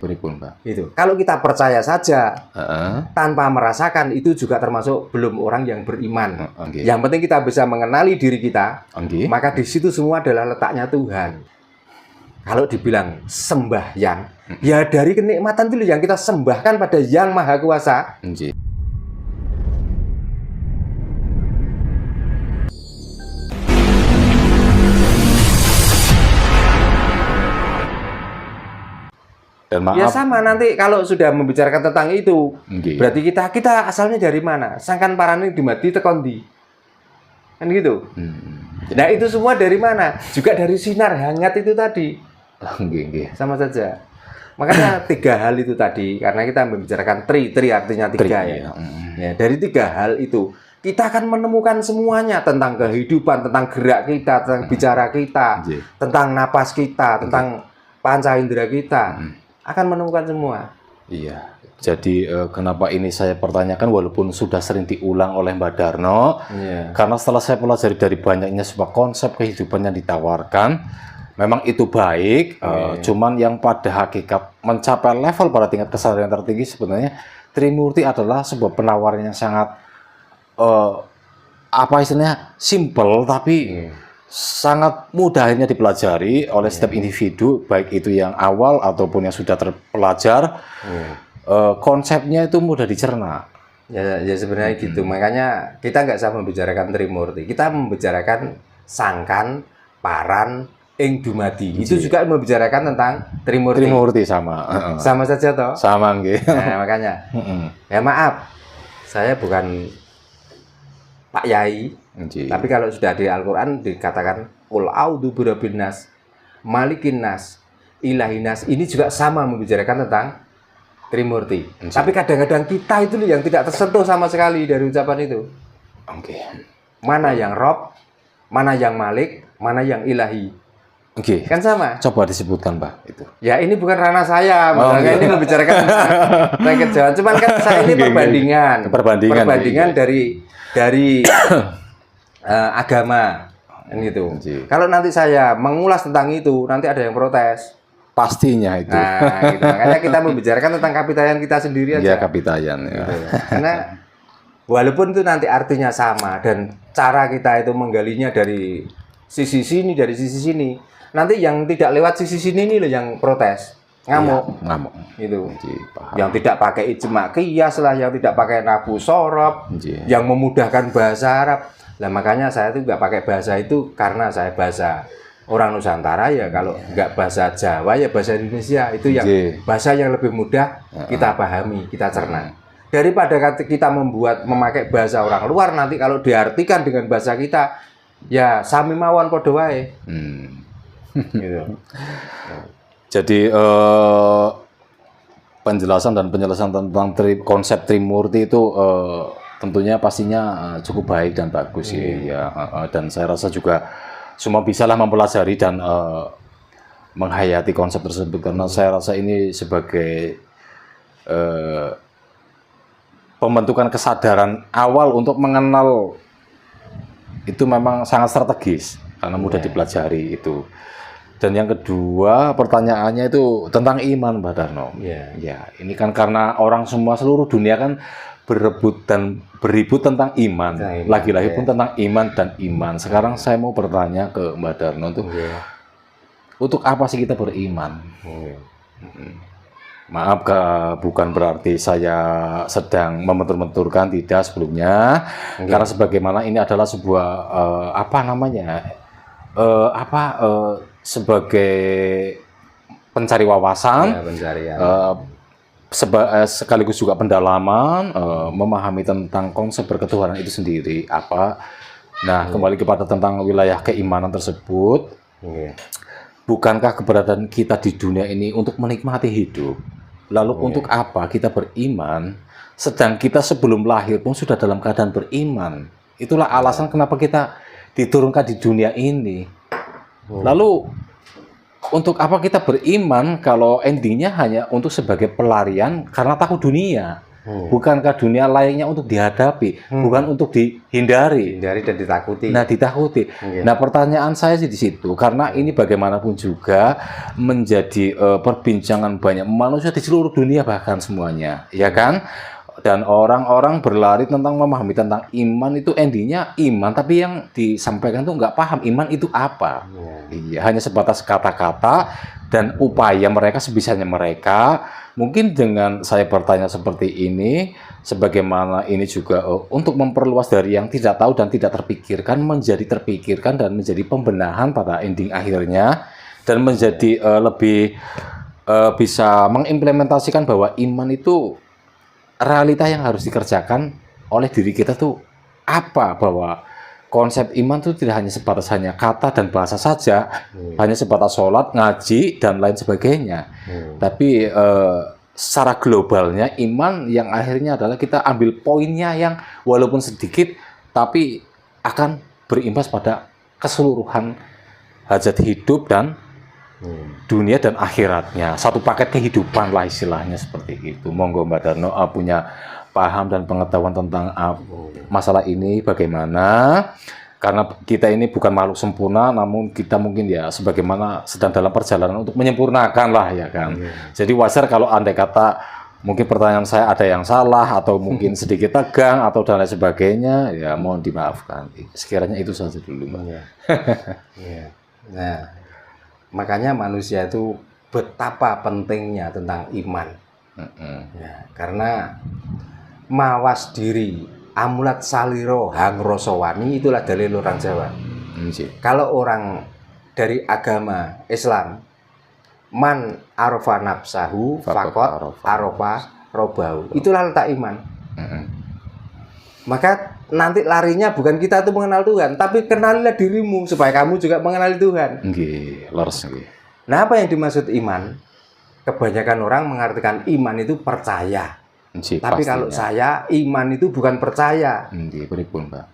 Beripun, Pak. Itu. Kalau kita percaya saja tanpa merasakan, itu juga termasuk belum orang yang beriman. Yang penting kita bisa mengenali diri kita, maka di situ semua adalah letaknya Tuhan. Kalau dibilang sembahyang, ya dari kenikmatan itu yang kita sembahkan pada Yang Maha Kuasa. Dan maaf, ya sama nanti kalau sudah membicarakan tentang itu, berarti kita asalnya dari mana? Sangkan parane dimati tekondi, kan gitu. Nah itu semua dari mana? Juga dari sinar hangat itu tadi. Sama saja. Makanya tiga hal itu tadi, karena kita membicarakan tri artinya tiga ya. Ya. Dari tiga hal itu kita akan menemukan semuanya tentang kehidupan, tentang gerak kita, tentang bicara kita, tentang napas kita, tentang panca indera kita. Akan menemukan semua. Iya. Jadi kenapa ini saya pertanyakan walaupun sudah sering diulang oleh Mbak Darno, karena setelah saya pelajari dari banyaknya sebuah konsep kehidupan yang ditawarkan, memang itu baik, cuman yang pada hakikat mencapai level pada tingkat kesadaran tertinggi sebenarnya Trimurti adalah sebuah penawaran yang sangat apa istilahnya simple tapi sangat mudah akhirnya dipelajari oleh setiap individu, baik itu yang awal ataupun yang sudah terpelajar. Konsepnya itu mudah dicerna. Ya sebenarnya gitu. Makanya kita nggak usah membicarakan Trimurti, kita membicarakan sangkan, paran, ing dumadi. Itu juga membicarakan tentang Trimurti. Trimurti sama. Sama saja toh? Sama nggih. Nah, makanya. Ya maaf, saya bukan Pak Yai. Tapi kalau sudah di Al-Quran dikatakan Qul a'udzu birabbin nas, malikin nas, ilahin nas. Ini juga sama membicarakan tentang Trimurti. Tapi kadang-kadang kita itu yang tidak tersentuh sama sekali dari ucapan itu. Mana yang Rob, mana yang Malik, mana yang Ilahi. Kan sama. Coba disebutkan, Pak, itu. Ya ini bukan ranah saya, makanya ini membicarakan tentang kejauhan. Cuman kan saya ini perbandingan dari agama gitu. Kalau nanti saya mengulas tentang itu, nanti ada yang protes. Pastinya itu. Nah, gitu. Makanya kita membicarakan tentang kapitayan kita sendiri aja. Ya, kapitayan. Ya. Gitu. Karena walaupun itu nanti artinya sama dan cara kita itu menggalinya dari sisi sini, dari sisi sini, nanti yang tidak lewat sisi sini ini loh yang protes, ngamuk, gitu. Yang tidak pakai ijma qiyas lah, yang tidak pakai nafu sorob, yang memudahkan bahasa Arab. Nah makanya saya tuh nggak pakai bahasa itu karena saya bahasa orang Nusantara ya. Kalau nggak bahasa Jawa ya bahasa Indonesia, itu yang bahasa yang lebih mudah kita pahami, kita cerna. Daripada kita memakai bahasa orang luar, nanti kalau diartikan dengan bahasa kita ya sami mawon padha wae. Gitu. Jadi penjelasan dan penjelasan tentang konsep Trimurti itu tentunya pastinya cukup baik dan bagus ya. Dan saya rasa juga semua bisalah mempelajari dan menghayati konsep tersebut, karena saya rasa ini sebagai pembentukan kesadaran awal untuk mengenal itu memang sangat strategis karena mudah dipelajari itu. Dan yang kedua pertanyaannya itu tentang iman, Mbak Darno. Ya, ini kan karena orang semua seluruh dunia kan berebut dan beribut tentang iman. Lagi-lagi pun tentang iman dan iman. Sekarang saya mau bertanya ke Mbak Darno untuk apa sih kita beriman? Maaf, bukan berarti saya sedang membentur-benturkan, tidak sebelumnya. Karena sebagaimana ini adalah sebuah sebagai pencari wawasan, sekaligus juga pendalaman, memahami tentang konsep berketuhanan itu sendiri apa. Nah, kembali kepada tentang wilayah keimanan tersebut. Bukankah keberadaan kita di dunia ini untuk menikmati hidup? Lalu untuk apa kita beriman? Sedang kita sebelum lahir pun sudah dalam keadaan beriman. Itulah alasan kenapa kita diturunkan di dunia ini. Lalu untuk apa kita beriman kalau endingnya hanya untuk sebagai pelarian karena takut dunia? Bukankah dunia layaknya untuk dihadapi, bukan untuk dihindari? Hindari dan ditakuti. Nah, ditakuti. Oke. Nah, pertanyaan saya sih di situ, karena ini bagaimanapun juga menjadi perbincangan banyak manusia di seluruh dunia bahkan semuanya, ya kan? Dan orang-orang berlari tentang memahami tentang iman itu endingnya iman, tapi yang disampaikan tuh nggak paham iman itu apa. Iya, hanya sebatas kata-kata dan upaya mereka sebisanya mereka. Mungkin dengan saya bertanya seperti ini, sebagaimana ini juga untuk memperluas dari yang tidak tahu dan tidak terpikirkan menjadi terpikirkan dan menjadi pembenahan pada ending akhirnya, dan menjadi lebih bisa mengimplementasikan bahwa iman itu realita yang harus dikerjakan oleh diri kita tuh apa, bahwa konsep iman itu tidak hanya sebatas hanya kata dan bahasa saja, hanya sebatas sholat, ngaji, dan lain sebagainya. Tapi secara globalnya iman yang akhirnya adalah kita ambil poinnya yang walaupun sedikit, tapi akan berimbas pada keseluruhan hajat hidup dan dunia dan akhiratnya. Satu paket kehidupan lah istilahnya seperti itu. Monggo Mbak Darno punya paham dan pengetahuan tentang masalah ini bagaimana, karena kita ini bukan makhluk sempurna, namun kita mungkin ya sebagaimana sedang dalam perjalanan untuk menyempurnakan lah ya kan. Jadi wajar kalau andai kata mungkin pertanyaan saya ada yang salah atau mungkin sedikit tegang atau dan lain sebagainya, ya mohon dimaafkan. Sekiranya itu saja dulu Mbak. Nah, makanya manusia itu betapa pentingnya tentang iman. Ya, karena mawas diri amulat saliro hang rosowani, itulah dalil orang Jawa. Kalau orang dari agama Islam, man arofa nafsahu fakot arofa robahu, itulah letak iman. Maka nanti larinya bukan kita tuh mengenal Tuhan, tapi kenalilah dirimu supaya kamu juga mengenali Tuhan. Nah, apa yang dimaksud iman? Kebanyakan orang mengartikan iman itu percaya. Tapi kalau saya, iman itu bukan percaya.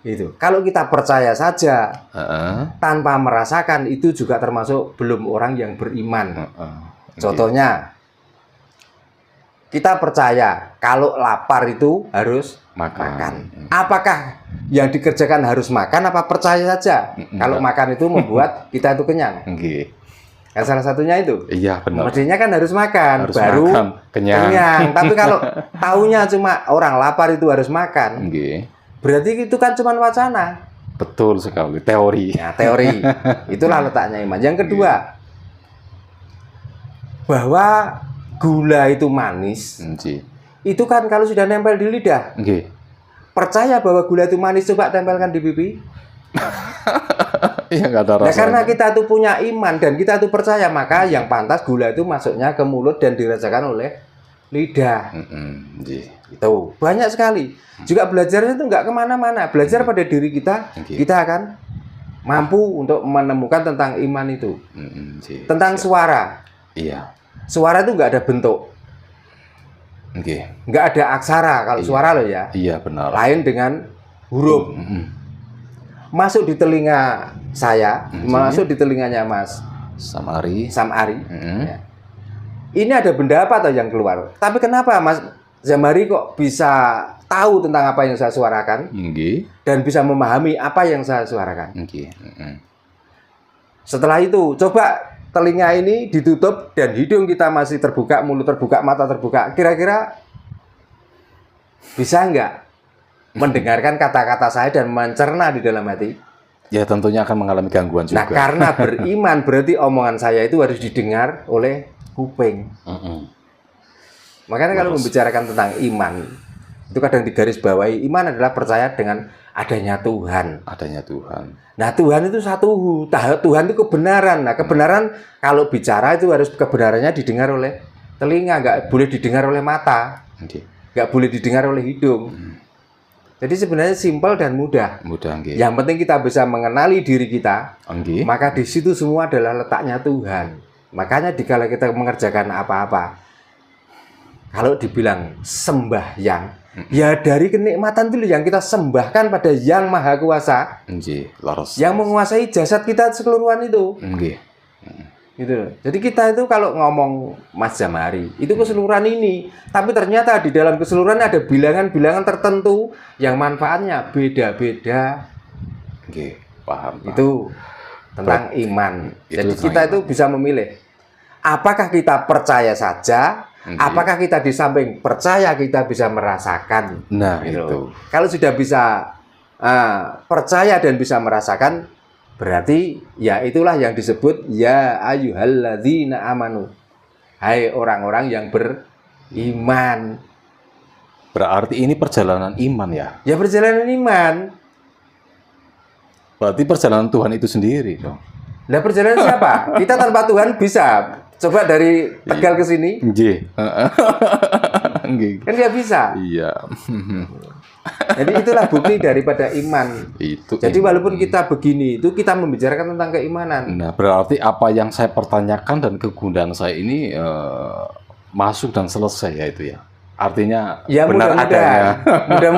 Itu. Kalau kita percaya saja tanpa merasakan, itu juga termasuk belum orang yang beriman. Contohnya, kita percaya kalau lapar itu harus makan. Apakah yang dikerjakan harus makan apa percaya saja? Kalau makan itu membuat kita itu kenyang. Kan salah satunya itu. Iya benar. Mestinya kan harus makan, baru makan, kenyang. Tapi kalau taunya cuma orang lapar itu harus makan, berarti itu kan cuma wacana. Betul sekali, teori. Ya, teori. Itulah letaknya iman. Yang kedua, bahwa gula itu manis. Itu kan kalau sudah nempel di lidah. Percaya bahwa gula itu manis, coba tempelkan di pipi. Ya, nggak ada Nah, rasanya. karena kita tuh punya iman dan kita tuh percaya, maka yang pantas gula itu masuknya ke mulut dan dirasakan oleh lidah. Itu banyak sekali. Juga belajarnya itu nggak kemana-mana. Belajar pada diri kita, kita akan mampu untuk menemukan tentang iman itu. Tentang suara. Suara itu nggak ada bentuk, nggak ada aksara kalau suara loh ya. Iya benar. Lain dengan huruf. Masuk di telinga saya, masuk di telinganya Mas Samari. Ya. Ini ada benda apa atau yang keluar? Tapi kenapa Mas Zamari kok bisa tahu tentang apa yang saya suarakan dan bisa memahami apa yang saya suarakan? Setelah itu, coba telinga ini ditutup dan hidung kita masih terbuka, mulut terbuka, mata terbuka. Kira-kira bisa nggak mendengarkan kata-kata saya dan mencerna di dalam hati? Ya tentunya akan mengalami gangguan juga. Nah, karena beriman berarti omongan saya itu harus didengar oleh kuping. Makanya kalau membicarakan tentang iman, itu kadang digarisbawahi, iman adalah percaya dengan adanya Tuhan. Nah, Tuhan itu satu, Tuhan itu kebenaran. Nah, kebenaran kalau bicara itu harus kebenarannya didengar oleh telinga, nggak boleh didengar oleh mata, nggak boleh didengar oleh hidung. Jadi sebenarnya simpel dan mudah. Yang penting kita bisa mengenali diri kita, maka di situ semua adalah letaknya Tuhan. Makanya dikala kita mengerjakan apa-apa, kalau dibilang sembahyang, ya dari kenikmatan itu yang kita sembahkan pada Yang Maha Kuasa, yang menguasai jasad kita keseluruhan itu. Gitu loh. Jadi kita itu kalau ngomong Mas Jamari, itu keseluruhan ini. Tapi ternyata di dalam keseluruhan ada bilangan-bilangan tertentu yang manfaatnya beda-beda. Oke, paham. Itu tentang iman. Itu Jadi tentang kita itu bisa memilih. Apakah kita percaya saja? Apakah kita di samping percaya kita bisa merasakan? Nah, Gitu. itu. Kalau sudah bisa percaya dan bisa merasakan, berarti ya itulah yang disebut ya ayyuhalladzina amanu. Hai orang-orang yang beriman. Berarti ini perjalanan iman ya. Ya perjalanan iman. Berarti perjalanan Tuhan itu sendiri dong. Nah perjalanan siapa? Kita tanpa Tuhan bisa. Coba dari Tegal ke sini. Nggih. Nggih. Kan nggak bisa. Iya. Jadi itulah bukti daripada iman. Itu. Jadi walaupun kita begini, itu kita membicarakan tentang keimanan. Nah, berarti apa yang saya pertanyakan dan kegundahan saya ini masuk dan selesai ya itu ya. Artinya Ya benar adanya. mudah-mudahan.